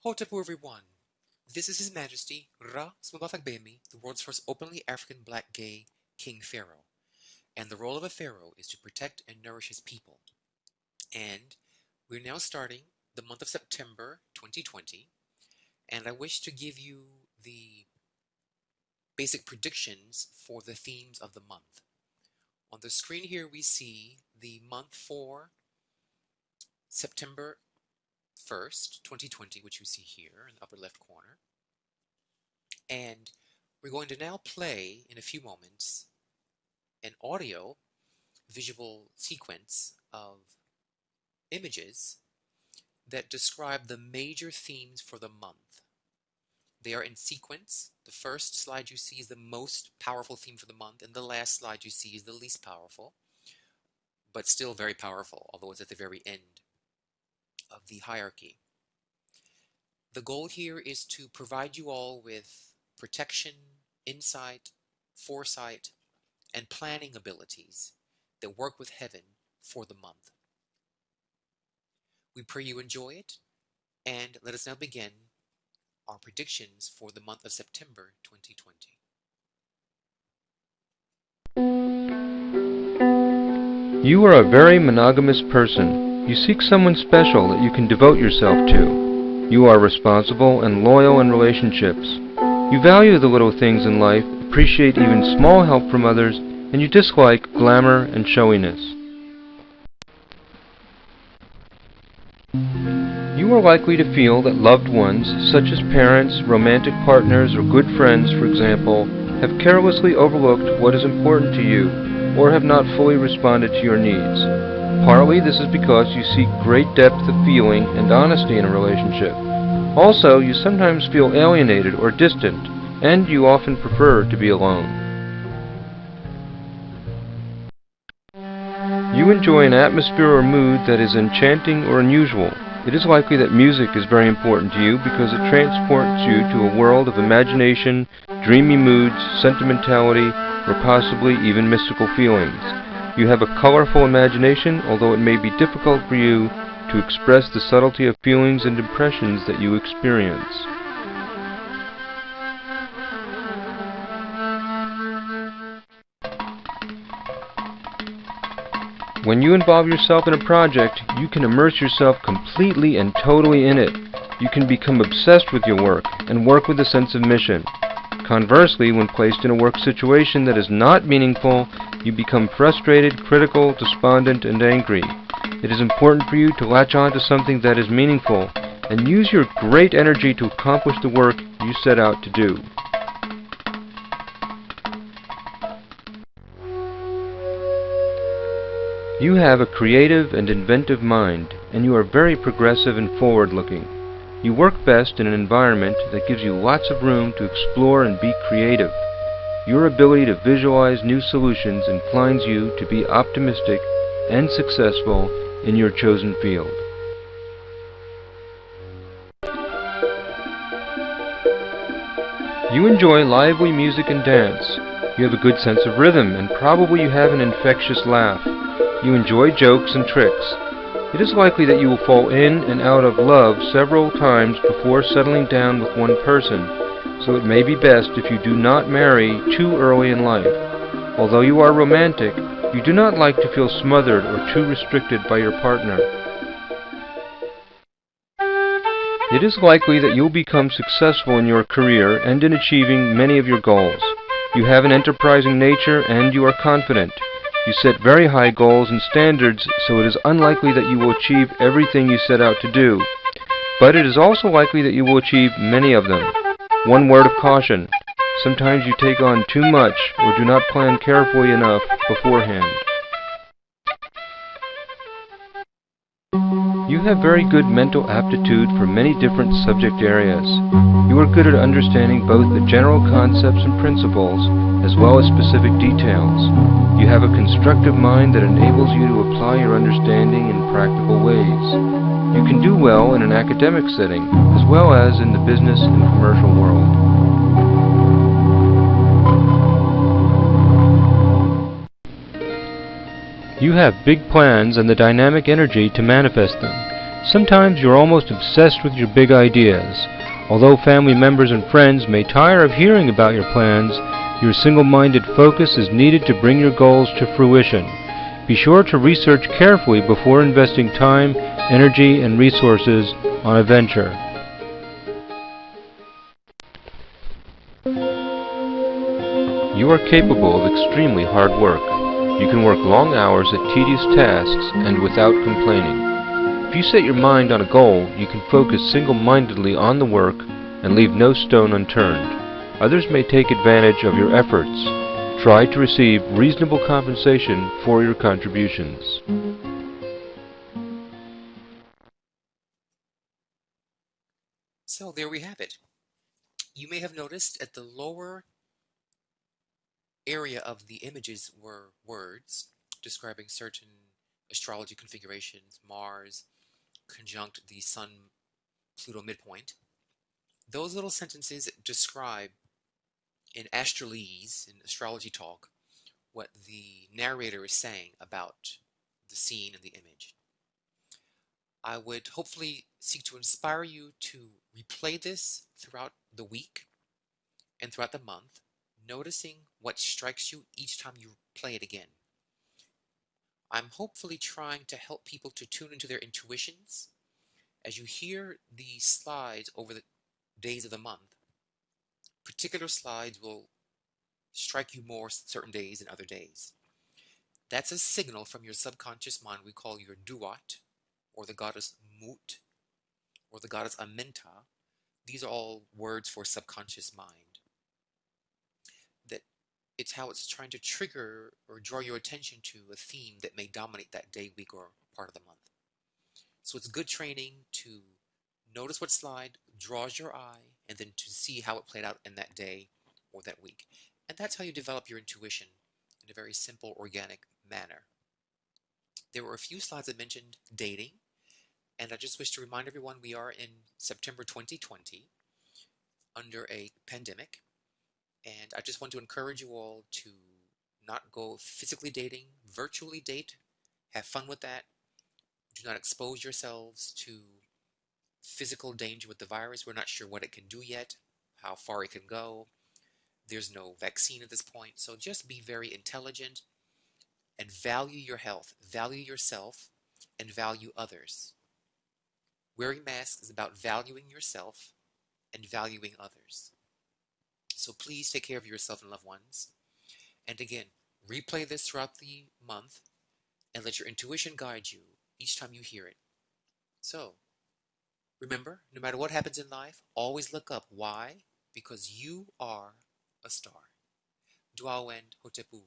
Hotapu everyone. This is His Majesty Ra Smabafagbemi, the world's first openly African black gay king pharaoh. And the role of a pharaoh is to protect and nourish his people. And we're now starting the month of September 2020, and I wish to give you the basic predictions for the themes of the month. On the screen here we see the month for September 1st, 2020, which you see here in the upper left corner. And we're going to now play in a few moments an audio visual sequence of images that describe the major themes for the month. They are in sequence. The first slide you see is the most powerful theme for the month, and the last slide you see is the least powerful, but still very powerful, although it's at the very end of the hierarchy. The goal here is to provide you all with protection, insight, foresight, and planning abilities that work with heaven for the month. We pray you enjoy it, and let us now begin our predictions for the month of September 2020. You are a very monogamous person. You seek someone special that you can devote yourself to. You are responsible and loyal in relationships. You value the little things in life, appreciate even small help from others, and you dislike glamour and showiness. You are likely to feel that loved ones, such as parents, romantic partners, or good friends, for example, have carelessly overlooked what is important to you, or have not fully responded to your needs. Partly this is because you seek great depth of feeling and honesty in a relationship. Also, you sometimes feel alienated or distant, and you often prefer to be alone. You enjoy an atmosphere or mood that is enchanting or unusual. It is likely that music is very important to you because it transports you to a world of imagination, dreamy moods, sentimentality, or possibly even mystical feelings. You have a colorful imagination, although it may be difficult for you to express the subtlety of feelings and impressions that you experience. When you involve yourself in a project, you can immerse yourself completely and totally in it. You can become obsessed with your work and work with a sense of mission. Conversely, when placed in a work situation that is not meaningful, you become frustrated, critical, despondent, and angry. It is important for you to latch on to something that is meaningful and use your great energy to accomplish the work you set out to do. You have a creative and inventive mind, and you are very progressive and forward-looking. You work best in an environment that gives you lots of room to explore and be creative. Your ability to visualize new solutions inclines you to be optimistic and successful in your chosen field. You enjoy lively music and dance. You have a good sense of rhythm, and probably you have an infectious laugh. You enjoy jokes and tricks. It is likely that you will fall in and out of love several times before settling down with one person, so it may be best if you do not marry too early in life. Although you are romantic, you do not like to feel smothered or too restricted by your partner. It is likely that you will become successful in your career and in achieving many of your goals. You have an enterprising nature and you are confident. You set very high goals and standards, so it is unlikely that you will achieve everything you set out to do. But it is also likely that you will achieve many of them. One word of caution: sometimes you take on too much or do not plan carefully enough beforehand. You have very good mental aptitude for many different subject areas. You are good at understanding both the general concepts and principles, as well as specific details. You have a constructive mind that enables you to apply your understanding in practical ways. You can do well in an academic setting, as well as in the business and commercial world. You have big plans and the dynamic energy to manifest them. Sometimes you're almost obsessed with your big ideas. Although family members and friends may tire of hearing about your plans, your single-minded focus is needed to bring your goals to fruition. Be sure to research carefully before investing time, energy, and resources on a venture. You are capable of extremely hard work. You can work long hours at tedious tasks and without complaining. If you set your mind on a goal, you can focus single-mindedly on the work and leave no stone unturned. Others may take advantage of your efforts. Try to receive reasonable compensation for your contributions. So there we have it. You may have noticed at the lower area of the images were words describing certain astrology configurations, Mars conjunct the Sun Pluto midpoint. Those little sentences describe in astrolese, in astrology talk, what the narrator is saying about the scene and the image. I would hopefully seek to inspire you to replay this throughout the week and throughout the month, noticing what strikes you each time you play it again. I'm hopefully trying to help people to tune into their intuitions. As you hear the slides over the days of the month, particular slides will strike you more certain days than other days. That's a signal from your subconscious mind we call your duat, or the goddess Mut, or the goddess Aminta. These are all words for subconscious mind. That it's how it's trying to trigger or draw your attention to a theme that may dominate that day, week, or part of the month. So it's good training to notice what slide draws your eye and then to see how it played out in that day or that week. And that's how you develop your intuition in a very simple, organic manner. There were a few slides that mentioned dating, and I just wish to remind everyone we are in September 2020 under a pandemic, and I just want to encourage you all to not go physically dating, virtually date, have fun with that. Do not expose yourselves to physical danger with the virus. We're not sure what it can do yet, how far it can go. There's no vaccine at this point, so just be very intelligent and value your health, value yourself, and value others. Wearing masks is about valuing yourself and valuing others. So please take care of yourself and loved ones. And again, replay this throughout the month and let your intuition guide you each time you hear it. So, remember, no matter what happens in life, always look up. Why? Because you are a star. Duawend Hotepu.